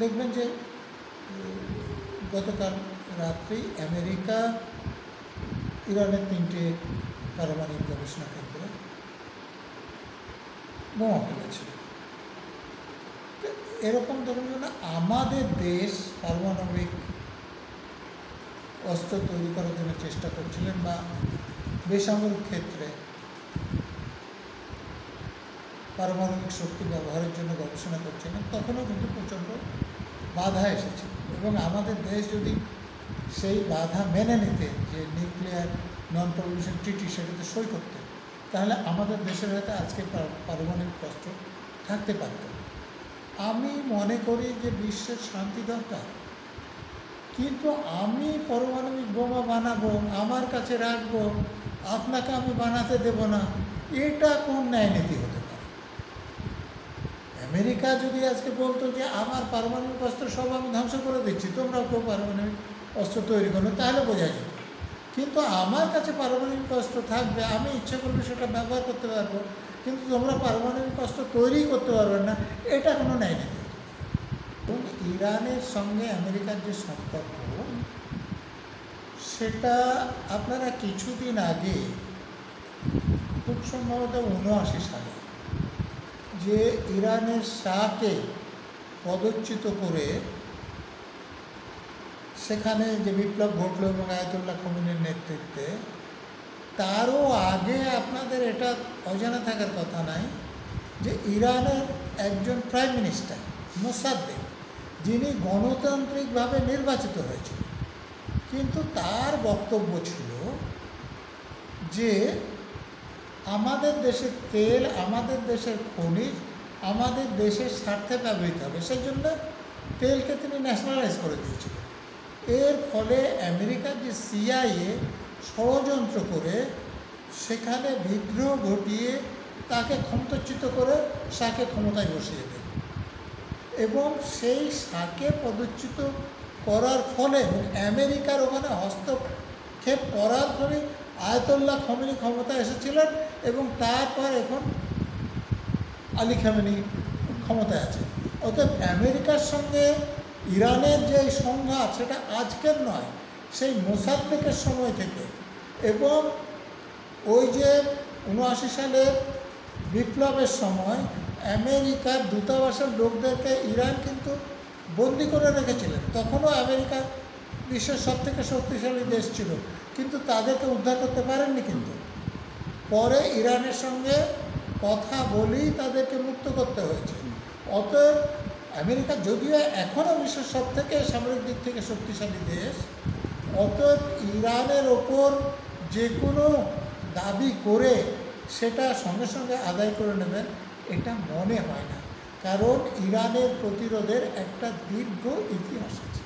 দেখবেন যে গতকাল রাত্রেই আমেরিকা ইরানের 3টে পারমাণবিক গবেষণা কেন্দ্রে বোমা ফেলেছিল। এরকম ধরনের না, আমাদের দেশ পারমাণবিক অস্ত্র তৈরি করার জন্য চেষ্টা করছিলেন বা বেসামরিক ক্ষেত্রে পারমাণবিক শক্তি ব্যবহারের জন্য গবেষণা করছিলেন, তখনও কিন্তু প্রচণ্ড বাধা এসেছে। এবং আমাদের দেশ যদি সেই বাধা মেনে নিতে, যে নিউক্লিয়ার নন প্রলিফারেশন ট্রিটি, সেটাতে সই করতে, তাহলে আমাদের দেশের হয়তো আজকে পারমাণবিক অস্ত্র থাকতে পারত। আমি মনে করি যে বিশ্বের শান্তি দরকার, কিন্তু আমি পারমাণবিক বোমা বানাবো, আমার কাছে রাখবো, আপনাকে আমি বানাতে দেব না, এটা কোন ন্যায় নীতি হতে পারে? আমেরিকা যদি আজকে বলতো যে আমার পারমাণবিক অস্ত্র সব আমি ধ্বংস করে দিচ্ছি, তোমরাও কেউ পারমাণবিক অস্ত্র তৈরি করো, তাহলে বোঝা যেত। কিন্তু আমার কাছে পারমাণবিক অস্ত্র থাকবে, আমি ইচ্ছে করলে সেটা ব্যবহার করতে পারবো, কিন্তু তোমরা পারমাণবিক অস্ত্র তৈরি করতে পারবে না, এটা কোনো ন্যায় নীতি। এবং ইরানের সঙ্গে আমেরিকার যে সম্পর্ক, সেটা আপনারা কিছুদিন আগে, খুব সম্ভবত 79 সালে, যে ইরানের শাহকে পদচ্যুত করে সেখানে যে বিপ্লব ঘটল এবং আয়াতুল্লাহ খোমেনির নেতৃত্বে, তারও আগে আপনাদের এটা অজানা থাকার কথা নাই যে ইরানের একজন প্রাইম মিনিস্টার মোসাদ্দেক, যিনি গণতান্ত্রিকভাবে নির্বাচিত হয়েছিলেন, কিন্তু তার বক্তব্য ছিল যে আমাদের দেশের তেল, আমাদের দেশের খনিজ আমাদের দেশের স্বার্থে ব্যবহৃত হবে, সেই জন্য তেলকে তিনি ন্যাশনালাইজ করে দিয়েছিলেন। এর ফলে আমেরিকার যে সিআইএ ষড়যন্ত্র করে সেখানে বিদ্রোহ ঘটিয়ে তাকে ক্ষমতাচ্যুত করে শাহকে ক্ষমতায় বসিয়ে দেন, এবং সেই শাহকে পদচ্যুত করার ফলে আমেরিকার ওখানে হস্তক্ষেপ করার ফলে আয়াতুল্লাহ খোমেনি ক্ষমতায় এসেছিলেন, এবং তারপর এখন আলী খামেনি ক্ষমতায় আছে। অর্থাৎ আমেরিকার সঙ্গে ইরানের যে সংঘাত, সেটা আজকের নয়, সেই মোসাদ্দেকের সময় থেকে। এবং ওই যে 79 সালের বিপ্লবের সময় আমেরিকার দূতাবাসের লোকদেরকে ইরান কিন্তু বন্দি করে রেখেছিলেন। তখনও আমেরিকা বিশ্বের সবথেকে শক্তিশালী দেশ ছিল, কিন্তু তাদেরকে উদ্ধার করতে পারেননি। কিন্তু পরে ইরানের সঙ্গে কথা বলেই তাদেরকে মুক্ত করতে হয়েছে। অতএব আমেরিকা যদিও এখনও বিশ্বের সবথেকে সামরিক দিক থেকে শক্তিশালী দেশ, অতএব ইরানের ওপর যে কোনো দাবি করে সেটা সঙ্গে সঙ্গে আদায় করে নেবেন, এটা মনে হয় না। কারণ ইরানের প্রতিরোধের একটা দীর্ঘ ইতিহাস আছে।